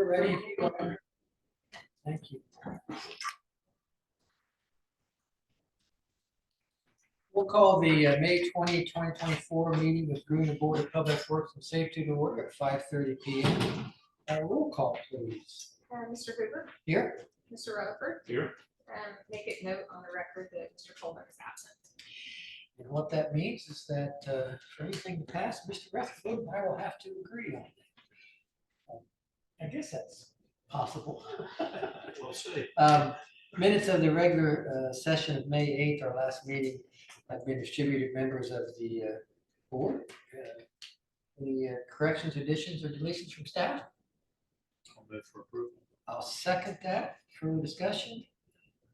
we're ready. If you are. Thank you. We'll call the May 20, 2024 meeting with Gruner Board of Public Works and Safety to order at 5:30 p.m. Roll call, please. Mr. Hoover, Here. Mr. Rutherford, Here. and make it note on the record that Mr. Coleman is absent. And what that means is that for anything to pass, Mr. Rutherford and I will have to agree on it. I guess that's possible. We'll see. Minutes of the regular session of May 8th, our last meeting, have been distributed to members of the board. Any corrections, additions, or deletions from staff? I'll move for approval. I'll second that. Further discussion?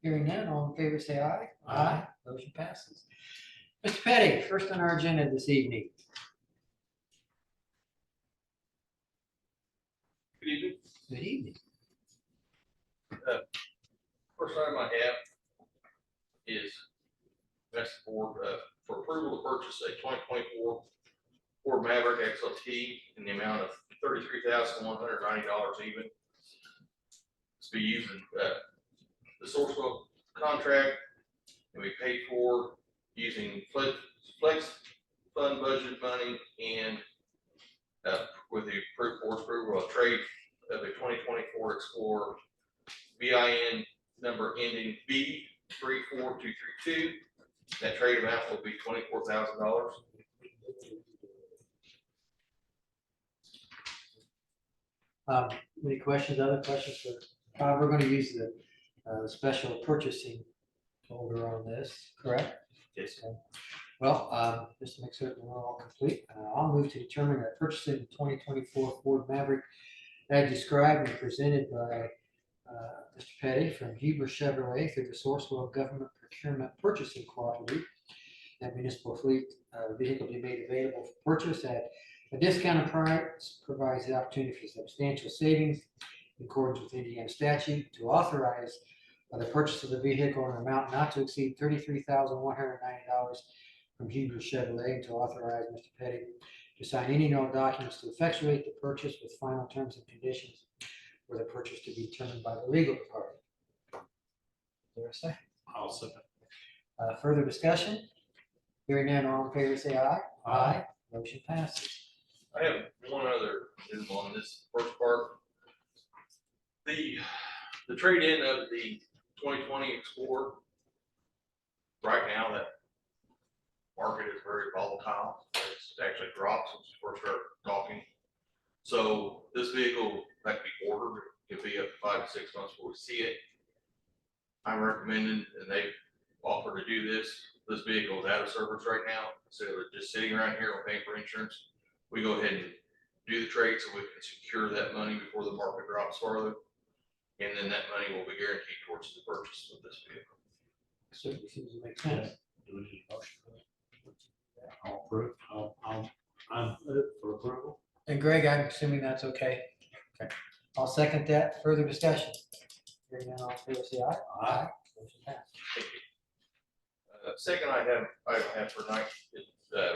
Hearing none, all in favor say aye. Aye. Motion passes. Mr. Petty, first on our agenda this evening. Good evening. Good evening. First item I have is ask the board for approval to purchase a 2024 Ford Maverick XLT in the amount of $33,190 even. It's be using the Sourcewell contract, and we paid for using flex fund budget money and with the approved board's approval of trade of a 2024 Explorer VIN number ending B34232. That trade amount will be $24,000. Any questions, other questions for, we're going to use the special purchasing folder on this, correct? Yes. Okay. Well, just to make certain we're all complete, I'll move to determine that purchasing the 2024 Ford Maverick as described and presented by Mr. Petty from Huber Chevrolet through the Sourcewell Government Procurement Purchasing Cooperative, that municipal fleet vehicle be made available for purchase at a discounted price, provides the opportunity for substantial savings in accordance with Indiana statute to authorize the purchase of the vehicle in an amount not to exceed $33,190 from Huber Chevrolet, and to authorize Mr. Petty to sign any and all documents to effectuate the purchase with final terms and conditions for the purchase to be determined by the legal department. Is there a second? I'll second. Further discussion? Hearing none, all in favor say aye. Aye. Motion passes. I have one other item on this first part. The trade-in of the 2020 Explorer, right now that market is very volatile. It's actually dropped since we first started talking. So this vehicle that can be ordered, could be up to 5 to 6 months before we see it. I'm recommending, and they've offered to do this. This vehicle is out of service right now, so they're just sitting around here on paying for insurance. We go ahead and do the trade so we can secure that money before the market drops farther. And then that money will be guaranteed towards the purchase of this vehicle. Certainly seems to make sense. Do we need a motion for that? I'll approve. I'm for approval. And Greg, I'm assuming that's okay. Okay. I'll second that. Further discussion? Hearing none, all in favor say aye. Aye. Motion passes. Thank you. Second I have for tonight is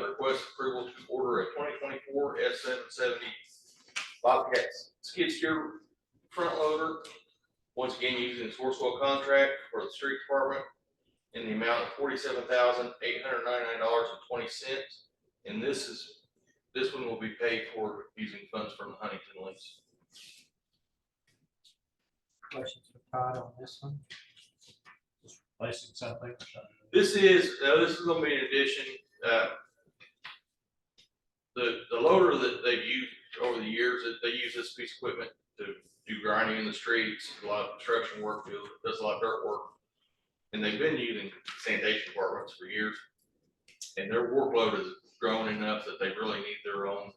request approval to order a 2024 S770 Bobcat skid steer front loader. Once again, using the Sourcewell contract for the street department in the amount of $47,899.20. And this one will be paid for using funds from the Huntington lease. Questions for Todd on this one? Just replacing something. This is going to be an addition. The loader that they've used over the years, that they use this piece of equipment to do grinding in the streets, a lot of construction work, does a lot of dirt work. And they've been using sanitation departments for years. And their workload has grown enough that they really need their own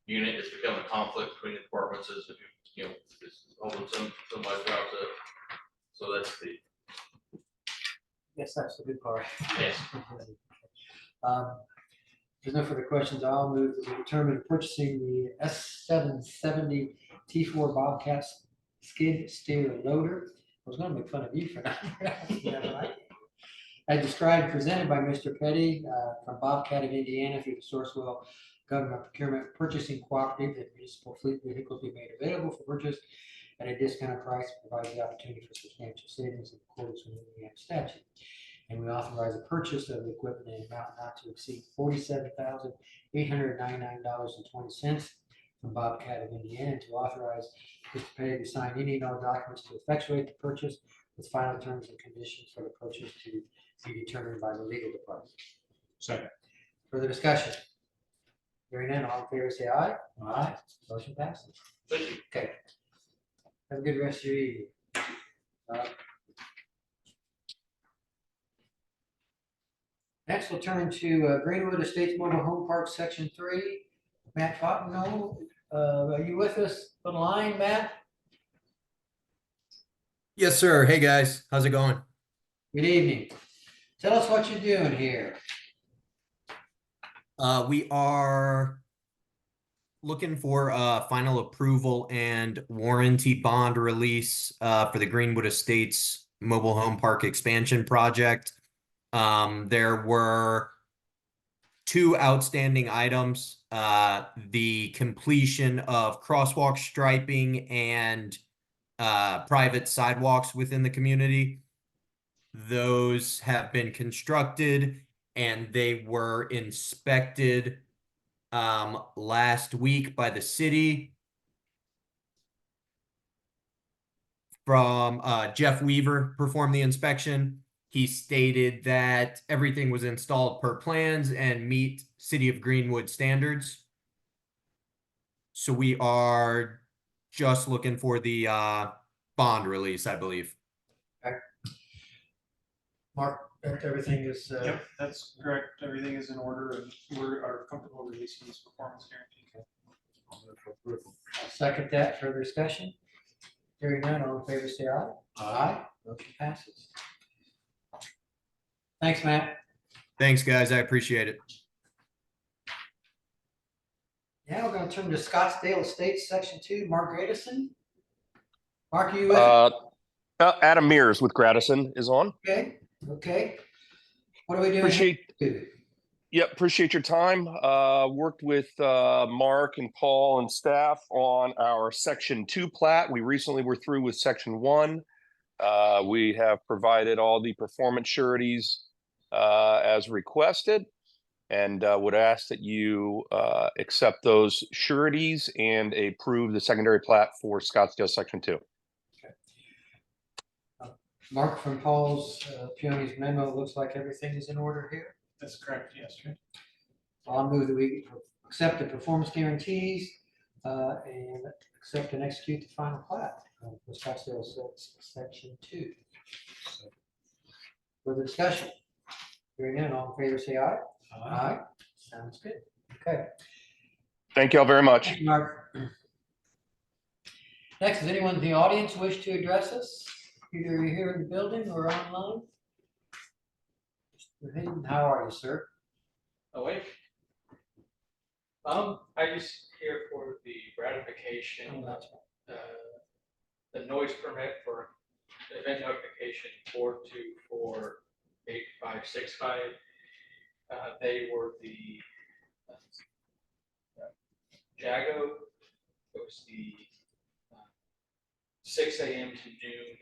unit. It's become a conflict between the departments as if it's holding somebody's jobs up. So that's the. Yes, that's the good part. Yes. If there's no further questions, I'll move to determine purchasing the S770 T4 Bobcat skid steer loader. I was going to make fun of you for not pronouncing that right. As described, presented by Mr. Petty from Bobcat of Indiana through the Sourcewell government procurement purchasing cooperative that municipal fleet vehicles be made available for purchase at a discounted price, provides the opportunity for substantial savings in accordance with Indiana statute. And we authorize the purchase of the equipment in an amount not to exceed $47,899.20 from Bobcat of Indiana, and to authorize Mr. Petty to sign any and all documents to effectuate the purchase with final terms and conditions for the purchase to be determined by the legal department. Second. Further discussion? Hearing none, all in favor say aye. Aye. Motion passes. Thank you. Okay. Have a good rest of your evening. Next, we'll turn to Greenwood Estates Mobile Home Park, Section 3. Matt Fontenot, are you with us on the line, Matt? Yes, sir. Hey, guys. How's it going? Good evening. Tell us what you're doing here. We are looking for final approval and warranty bond release for the Greenwood Estates Mobile Home Park Expansion Project. There were two outstanding items, the completion of crosswalk striping and private sidewalks within the community. Those have been constructed and they were inspected last week by the city. From Jeff Weaver performed the inspection. He stated that everything was installed per plans and meet City of Greenwood standards. So we are just looking for the bond release, I believe. Mark, everything is, Yep, that's correct. Everything is in order and are comfortable releasing this performance guarantee. I'll move for approval. I'll second that. Further discussion? Hearing none, all in favor say aye. Aye. Motion passes. Thanks, Matt. Thanks, guys. I appreciate it. Now we're going to turn to Scottsdale Estates, Section 2, Mark Gradison. Mark, are you with us? Adam Mears with Gradison is on. Okay, okay. What are we doing? Appreciate here? appreciate your time. Worked with Mark and Paul and staff on our Section 2 plat. We recently were through with Section 1. We have provided all the performance sureties as requested, and would ask that you accept those sureties and approve the secondary plat for Scottsdale Section 2. Mark, from Paul's Peony's memo, looks like everything is in order here. That's correct, yes, right? I'll move that we accept the performance guarantees and accept and execute the final plat for Scottsdale Section 2. Further discussion? Hearing none, all in favor say aye. Aye. Sounds good. Okay. Thank you all very much. Thank you, Mark. Next, does anyone in the audience wish to address us? Either here in the building or online? Mr. Hayden, how are you, sir? Awake. I just here for the ratification, the noise permit for event notification 4248565. They were the Jago. It was the 6 a.m. to noon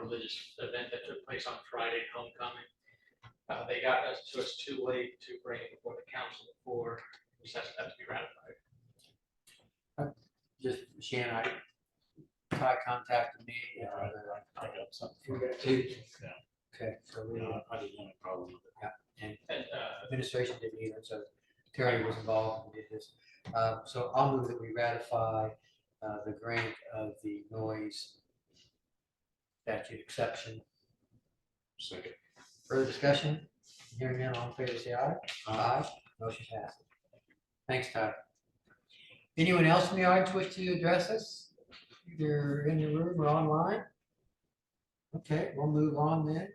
religious event that took place on Friday, homecoming. They got us too late to bring it before the council before this has to be ratified. Just Shannon, Ty contacted me. I got something. You got two? Yeah. Okay, so we, I didn't have a problem with it. And administration didn't either, so Terry was involved and did this. So I'll move that we ratify the grant of the noise statute exception. Second. Further discussion? Hearing none, all in favor say aye. Aye. Motion passes. Thanks, Todd. Anyone else in the audience wish to address us? Either in the room or online? Okay, we'll move on then.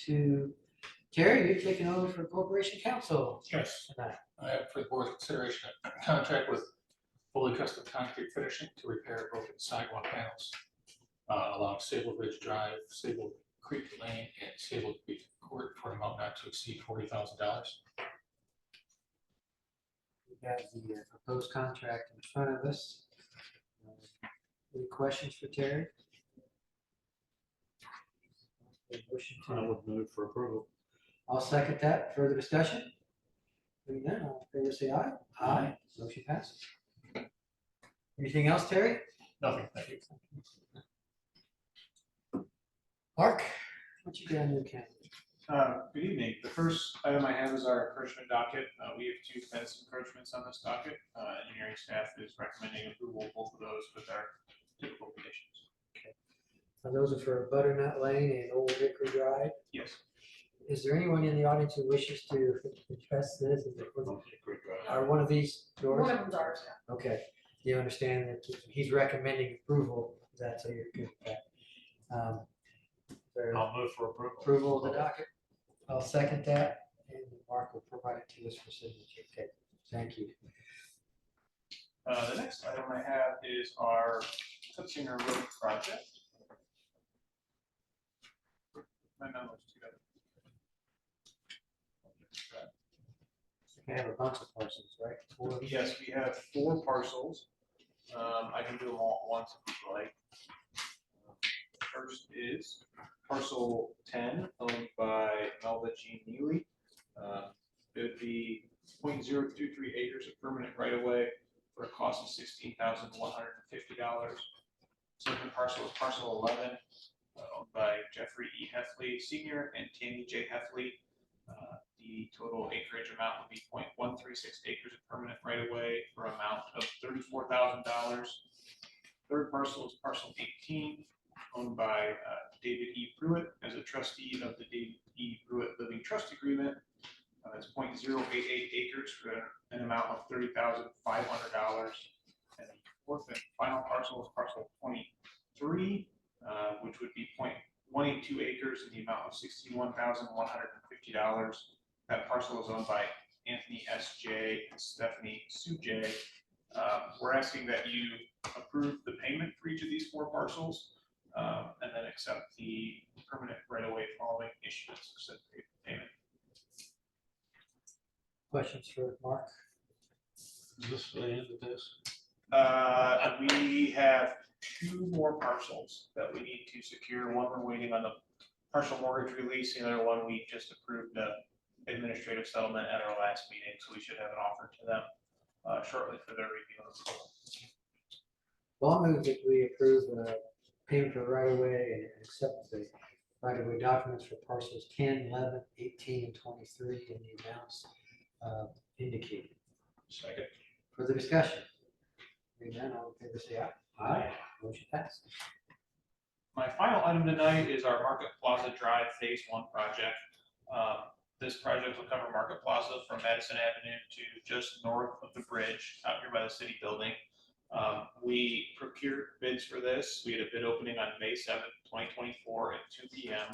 To Terry, you're taking over for Corporation Council Yes. tonight. I have for the board's consideration a contract with Fully Custom Concrete Finishing to repair broken sidewalk panels along Sable Ridge Drive, Sable Creek Lane, and Sable Creek Court for an amount not to exceed $40,000. have the proposed contract in front of us. Any questions for Terry? Motion I to- would move for approval. I'll second that. Further discussion? Hearing none, all in favor say aye. Aye. Motion passes. Anything else, Terry? Nothing, thank you. Mark, what you got in your account? Good evening. The first item I have is our encroachment docket. We have 2 fence encroachments on this docket. Engineering staff is recommending approval of both of those with our typical conditions. Those are for Butternut Lane and Old Hickory Drive. Yes. Is there anyone in the audience who wishes to address this? Is it- Are one of these yours? One of them's ours, yeah. Okay, do you understand that he's recommending approval? Is that so you're good with that? For I'll move for approval. approval of the docket? I'll second that, and Mark will provide it to us for signature. Okay, thank you. The next item I have is our Hudson Road project. My memory's together. We have a bunch of parcels, right? 4 of them? Yes, we have 4 parcels. I can do them all at once if you'd like. First is parcel 10 owned by Melva Jean Neely. It would be 0.023 acres of permanent right of way for a cost of $16,150. Second parcel is parcel 11 owned by Jeffrey E. Heffley Sr. and Tammy J. Heffley. The total acreage amount would be 0.136 acres of permanent right of way for an amount of $34,000. Third parcel is parcel 18, owned by David E. Pruitt as a trustee of the David E. Pruitt Living Trust Agreement. That's 0.088 acres for an amount of $30,500. And the fourth and final parcel is parcel 23, which would be 0.182 acres in the amount of $61,150. That parcel is owned by Anthony S. J. and Stephanie Sue J. We're asking that you approve the payment for each of these 4 parcels, and then accept the permanent right-of-way following issuance of said payment. Questions for Mark? Is this the end of this? We have 2 more parcels that we need to secure. One we're waiting on the partial mortgage release, the other one we just approved the administrative settlement at our last meeting, so we should have an offer to them shortly for their review and approval. Well, I'll move that we approve payment for right of way and accept the right of way documents for parcels 10, 11, 18, and 23 in the amounts indicated. Second. Further discussion? Hearing none, all in favor say aye. Aye. Motion passed. My final item tonight is our Market Plaza Drive Phase 1 project. This project will cover Market Plaza from Madison Avenue to just north of the bridge out here by the city building. We procured bids for this. We had a bid opening on May 7th, 2024 at 2 p.m.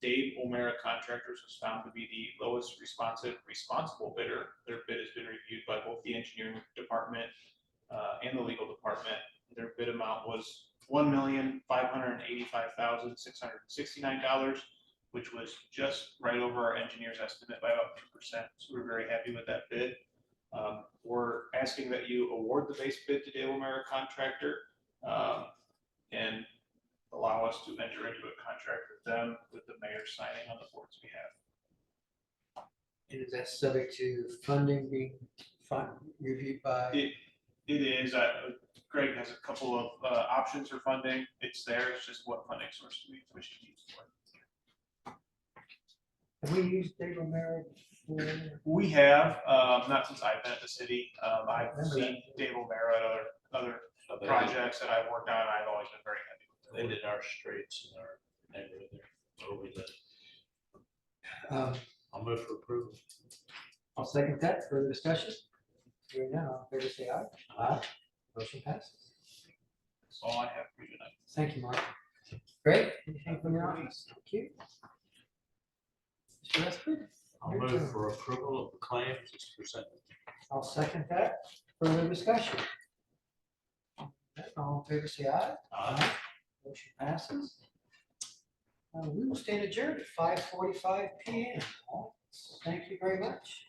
Dave O'Mara Contractors was found to be the lowest responsible bidder. Their bid has been reviewed by both the engineering department and the legal department. Their bid amount was $1,585,669, which was just right over our engineer's estimate by about 2%. So we're very happy with that bid. We're asking that you award the base bid to Dave O'Mara Contractor and allow us to enter into a contract with them with the mayor signing on the board's behalf. And is that subject to funding being reviewed by? It is. Greg has a couple of options for funding. It's there. It's just what funding source do we wish to use for it. Have we used Dave O'Mara before? We have, not since I've been at the city. I've Remember seen that. Dave O'Mara at other projects that I've worked on. And I've always been very happy with them. They did our streets in our neighborhood there. Where we live. I'll move for approval. I'll second that. Further discussion? Hearing none, all in favor say aye. Aye. Motion passes. That's all I have for you tonight. Thank you, Mark. Great. Anything from your audience? Thank you. Mr. Westford? I'll Your move turn. for approval of the claims as presented. I'll second that. Further discussion? All in favor say aye. Aye. Motion passes. We will stand adjourned at 5:45 p.m. Thank you very much.